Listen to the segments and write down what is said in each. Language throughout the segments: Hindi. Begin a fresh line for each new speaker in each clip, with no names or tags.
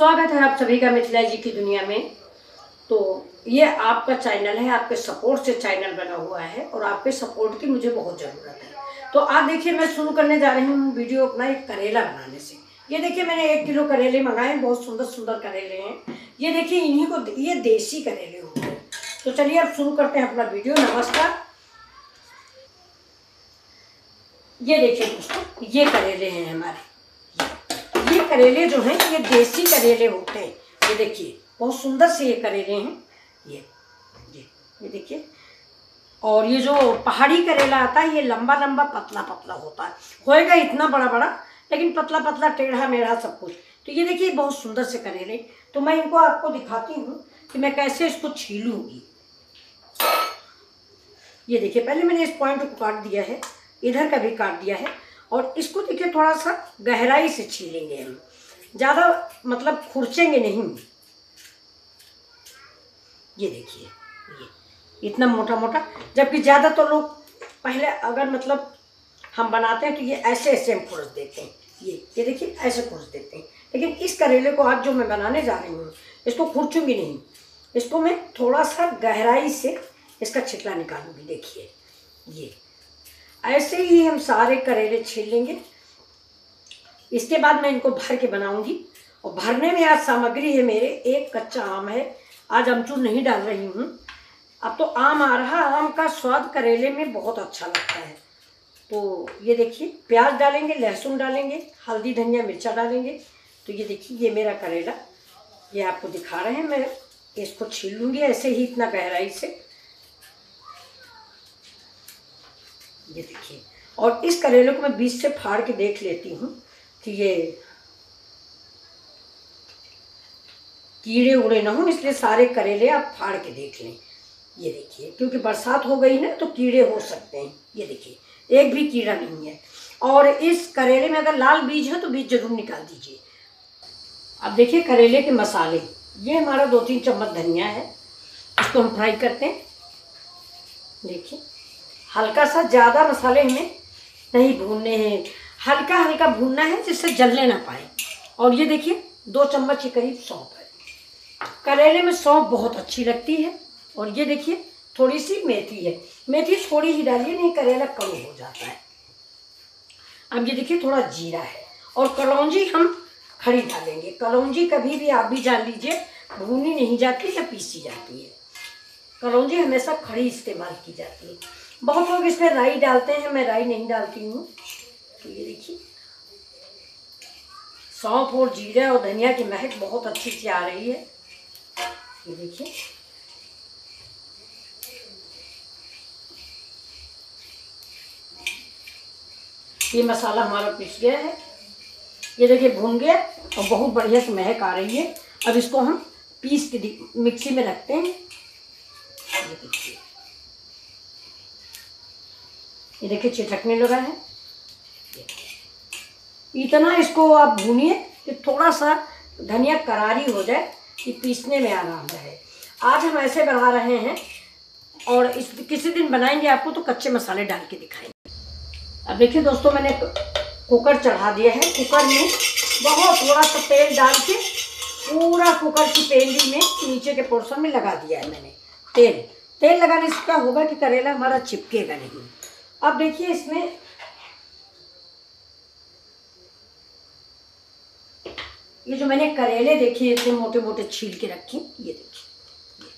स्वागत है आप सभी का मिथिला जी की दुनिया में। तो ये आपका चैनल है, आपके सपोर्ट से चैनल बना हुआ है और आपके सपोर्ट की मुझे बहुत ज़रूरत है। तो आज देखिए मैं शुरू करने जा रही हूँ वीडियो अपना एक करेला बनाने से। ये देखिए मैंने 1 किलो करेले मंगाए, बहुत सुंदर सुंदर करेले हैं। ये देखिए इन्हीं को, ये देसी करेले होते हैं। तो चलिए अब शुरू करते हैं अपना वीडियो। नमस्कार। ये देखिए दोस्तों, ये करेले हैं हमारे। ये करेले जो हैं ये देसी करेले होते हैं। ये देखिए बहुत सुंदर से ये करेले हैं। ये देखिए। और ये जो पहाड़ी करेला आता है ये लंबा लंबा पतला पतला होता है, होएगा इतना बड़ा बड़ा लेकिन पतला पतला टेढ़ा मेढ़ा सब कुछ। तो ये देखिए बहुत सुंदर से करेले। तो मैं इनको आपको दिखाती हूँ कि मैं कैसे इसको छीलूंगी। ये देखिए पहले मैंने इस पॉइंट को काट दिया है, इधर का भी काट दिया है। और इसको देखिए थोड़ा सा गहराई से छीलेंगे हम, ज़्यादा मतलब खुरचेंगे नहीं। ये देखिए ये इतना मोटा मोटा, जबकि ज़्यादा तो लोग पहले अगर मतलब हम बनाते हैं तो ये ऐसे ऐसे हम खुरच देते हैं। ये देखिए ऐसे खुरच देते हैं। लेकिन इस करेले को आज जो मैं बनाने जा रही हूँ इसको खुरचूंगी नहीं, इसको मैं थोड़ा सा गहराई से इसका छिलका निकालूंगी। देखिए ये ऐसे ही हम सारे करेले छील लेंगे। इसके बाद मैं इनको भर के बनाऊंगी। और भरने में आज सामग्री है मेरे, 1 कच्चा आम है। आज अमचूर नहीं डाल रही हूँ। अब तो आम आ रहा, आम का स्वाद करेले में बहुत अच्छा लगता है। तो ये देखिए प्याज डालेंगे, लहसुन डालेंगे, हल्दी धनिया मिर्चा डालेंगे। तो ये देखिए ये मेरा करेला, ये आपको दिखा रहे हैं। मैं इसको छील लूँगी ऐसे ही इतना गहराई से। ये देखिए, और इस करेले को मैं बीच से फाड़ के देख लेती हूँ कि ये कीड़े उड़े ना हो, इसलिए सारे करेले आप फाड़ के देख लें। ये देखिए क्योंकि बरसात हो गई ना तो कीड़े हो सकते हैं। ये देखिए एक भी कीड़ा नहीं है। और इस करेले में अगर लाल बीज है तो बीज जरूर निकाल दीजिए। अब देखिए करेले के मसाले, ये हमारा 2-3 चम्मच धनिया है, इसको हम फ्राई करते हैं। देखिए हल्का सा, ज़्यादा मसाले हमें नहीं भूनने हैं, हल्का हल्का भूनना है जिससे जलने ना पाए। और ये देखिए 2 चम्मच के करीब सौंफ है। करेले में सौंफ बहुत अच्छी लगती है। और ये देखिए थोड़ी सी मेथी है, मेथी थोड़ी ही डालिए नहीं करेला कड़ू हो जाता है। अब ये देखिए थोड़ा जीरा है। और कलौंजी हम खड़ी डालेंगे। कलौंजी कभी भी आप भी जान लीजिए भूनी नहीं जाती या पीसी जाती है। कलौंजी हमेशा खड़ी इस्तेमाल की जाती है। बहुत लोग इसमें राई डालते हैं, मैं राई नहीं डालती हूँ। तो ये देखिए सौंफ और जीरा और धनिया की महक बहुत अच्छी सी आ रही है। ये देखिए ये मसाला हमारा पिस गया है। ये देखिए भून गया और बहुत बढ़िया से महक आ रही है। अब इसको हम पीस के मिक्सी में रखते हैं। ये देखिए छिटकने लगा है। इतना इसको आप भूनिए कि थोड़ा सा धनिया करारी हो जाए कि पीसने में आराम रहे। आज हम ऐसे बना रहे हैं और इस किसी दिन बनाएंगे आपको तो कच्चे मसाले डाल के दिखाएंगे। अब देखिए दोस्तों मैंने कुकर चढ़ा दिया है। कुकर में बहुत थोड़ा सा तेल डाल के पूरा कुकर की पेंदी में नीचे के पोर्शन में लगा दिया है मैंने तेल लगाने से क्या होगा कि करेला हमारा चिपकेगा नहीं। अब देखिए इसमें ये जो मैंने करेले देखिए इतने मोटे मोटे छील के रखे, ये देखिए।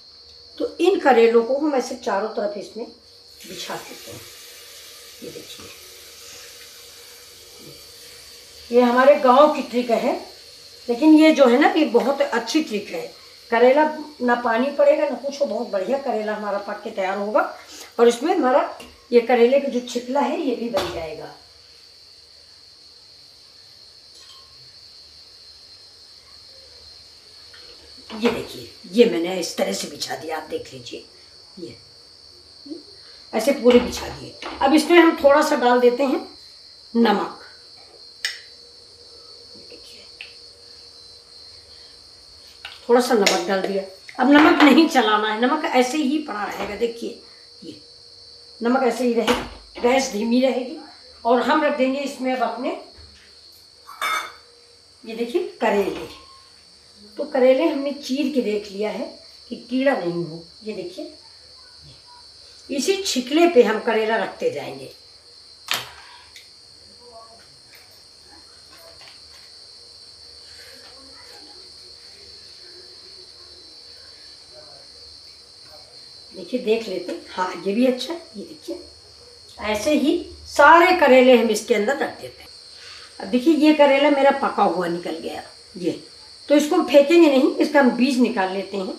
तो इन करेलों को हम ऐसे चारों तरफ इसमें बिछा देते हैं। ये देखिए ये हमारे गांव की ट्रिक है, लेकिन ये जो है ना ये बहुत अच्छी ट्रिक है। करेला ना पानी पड़ेगा ना कुछ, बहुत बढ़िया करेला हमारा पक के तैयार होगा। और इसमें हमारा ये करेले का जो छिपला है ये भी बन जाएगा। ये देखिए ये मैंने इस तरह से बिछा दिया, आप देख लीजिए। ये ऐसे पूरे बिछा दिए। अब इसमें हम थोड़ा सा डाल देते हैं नमक। थोड़ा सा नमक डाल दिया। अब नमक नहीं चलाना है, नमक ऐसे ही पड़ा रहेगा। देखिए ये नमक ऐसे ही रहेगा, गैस धीमी रहेगी। और हम रख देंगे इसमें अब अपने, ये देखिए करेले। तो करेले हमने चीर के देख लिया है कि कीड़ा नहीं हो। ये देखिए, इसी छिकले पे हम करेला रखते जाएंगे। देखिए, देख लेते हैं। हाँ, ये भी अच्छा है। ये देखिए, ऐसे ही सारे करेले हम इसके अंदर रख देते हैं। अब देखिए, ये करेला मेरा पका हुआ निकल गया। ये तो इसको हम फेंकेंगे नहीं, इसका हम बीज निकाल लेते हैं।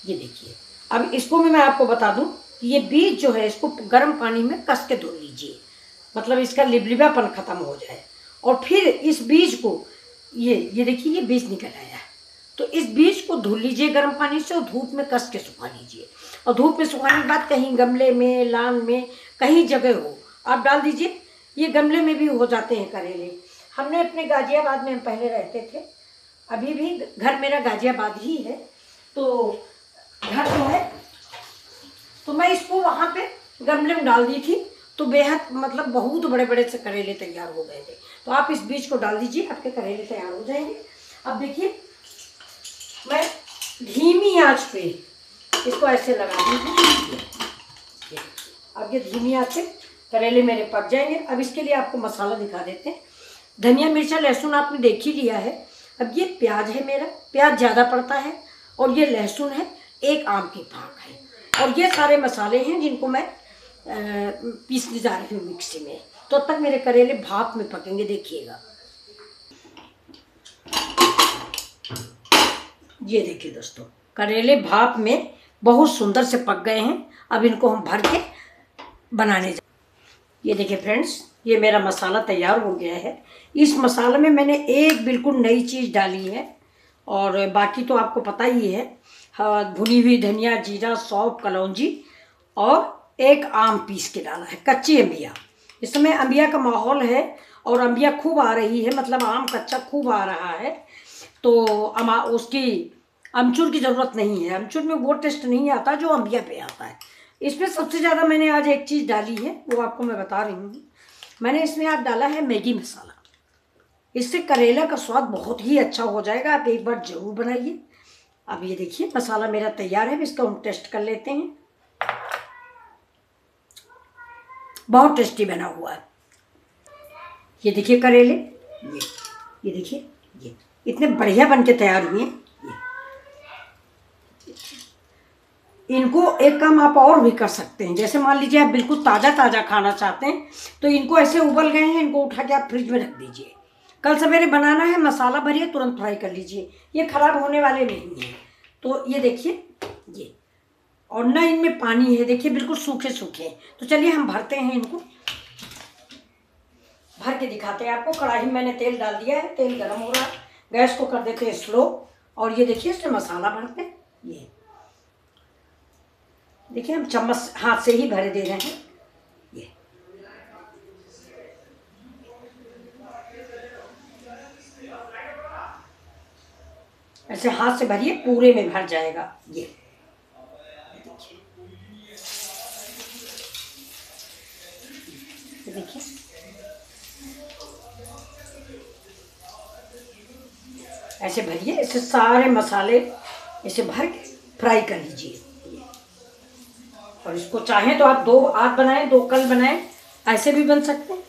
ये देखिए, अब इसको मैं आपको बता दूं कि ये बीज जो है, इसको गर्म पानी में कस के धो लीजिए, मतलब इसका लिबलिबापन खत्म हो जाए। और फिर इस बीज को ये देखिए, ये बीज निकल आया है। तो इस बीज को धुल लीजिए गर्म पानी से और धूप में कस के सुखा लीजिए। और धूप में सुखाने के बाद कहीं गमले में, लान में, कहीं जगह हो आप डाल दीजिए। ये गमले में भी हो जाते हैं करेले। हमने अपने गाजियाबाद में हम पहले रहते थे, अभी भी घर मेरा गाजियाबाद ही है, तो घर जो है, तो मैं इसको वहाँ पे गमले में डाल दी थी, तो बेहद मतलब बहुत बड़े बड़े से करेले तैयार हो गए थे। तो आप इस बीज को डाल दीजिए, आपके करेले तैयार हो जाएंगे। अब देखिए, मैं धीमी आंच पे इसको ऐसे लगा दी। अब ये धीमी आंच पे करेले मेरे पक जाएंगे। अब इसके लिए आपको मसाला दिखा देते हैं। धनिया, मिर्चा, लहसुन आपने देख ही लिया है। अब ये प्याज है, मेरा प्याज ज़्यादा पड़ता है, और ये लहसुन है, एक आम की पाक है, और ये सारे मसाले हैं जिनको मैं पीसने जा रही हूँ मिक्सी में। तो तब तक मेरे करेले भाप में पकेंगे, देखिएगा। ये देखिए दोस्तों, करेले भाप में बहुत सुंदर से पक गए हैं। अब इनको हम भर के बनाने जा। ये देखिए फ्रेंड्स, ये मेरा मसाला तैयार हो गया है। इस मसाले में मैंने एक बिल्कुल नई चीज़ डाली है, और बाकी तो आपको पता ही है। भुनी हुई धनिया, जीरा, सौंफ, कलौंजी, और एक आम पीस के डाला है, कच्ची अम्बिया। इस समय अम्बिया का माहौल है और अम्बिया खूब आ रही है, मतलब आम कच्चा खूब आ रहा है। तो उसकी अमचूर की ज़रूरत नहीं है। अमचूर में वो टेस्ट नहीं आता जो अम्बिया पे आता है। इसमें सबसे ज़्यादा मैंने आज एक चीज़ डाली है, वो आपको मैं बता रही हूँ। मैंने इसमें आज डाला है मैगी मसाला। इससे करेला का स्वाद बहुत ही अच्छा हो जाएगा। आप एक बार ज़रूर बनाइए। अब ये देखिए, मसाला मेरा तैयार है। इसका हम टेस्ट कर लेते हैं। बहुत टेस्टी बना हुआ है। ये देखिए करेले, ये देखिए, ये इतने बढ़िया बन के तैयार हुए हैं। इनको एक काम आप और भी कर सकते हैं। जैसे मान लीजिए आप बिल्कुल ताज़ा ताज़ा खाना चाहते हैं, तो इनको ऐसे उबल गए हैं, इनको उठा के आप फ्रिज में रख दीजिए। कल सवेरे बनाना है, मसाला भरिए, तुरंत फ्राई कर लीजिए। ये खराब होने वाले नहीं हैं। तो ये देखिए, ये, और ना इनमें पानी है, देखिए बिल्कुल सूखे सूखे। तो चलिए हम भरते हैं इनको, भर के दिखाते हैं आपको। कढ़ाई में मैंने तेल डाल दिया है, तेल गर्म हो रहा है। गैस को कर देते हैं स्लो, और ये देखिए इसमें मसाला भरते हैं। ये देखिए, हम चम्मच हाथ से ही भरे दे रहे हैं। ये ऐसे हाथ से भरिए, पूरे में भर जाएगा। ये देखिए, ऐसे भरिए, ऐसे सारे मसाले ऐसे भर के फ्राई कर लीजिए। और इसको चाहें तो आप 2 आज बनाएं, 2 कल बनाएं, ऐसे भी बन सकते हैं।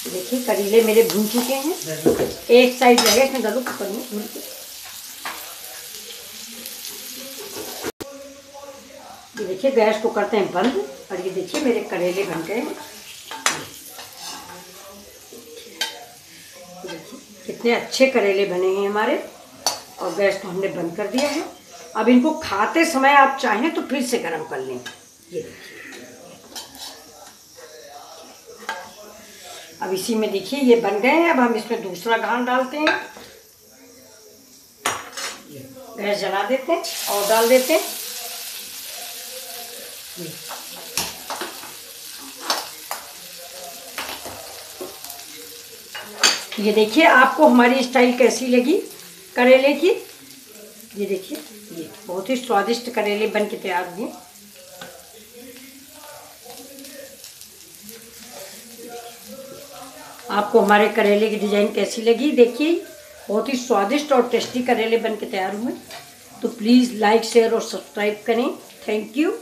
देखिए, करेले मेरे भून चुके हैं। एक साइड रहेगा, इसमें डालो कुकर में भून के। ये देखिए, गैस को करते हैं बंद, और ये देखिए मेरे करेले बन गए हैं। कितने अच्छे करेले बने हैं हमारे। और गैस को हमने बंद कर दिया है। अब इनको खाते समय आप चाहें तो फिर से गर्म कर लें। ये देखिए, अब इसी में देखिए ये बन गए हैं। अब हम इसमें दूसरा घान डालते हैं। गैस जला देते हैं और डाल देते हैं। ये देखिए आपको हमारी स्टाइल कैसी लगी करेले की। ये देखिए ये बहुत ही स्वादिष्ट करेले बन के तैयार हुए। आपको हमारे करेले की डिज़ाइन कैसी लगी देखिए, बहुत ही स्वादिष्ट और टेस्टी करेले बन के तैयार हुए। तो प्लीज़ लाइक शेयर और सब्सक्राइब करें। Thank you.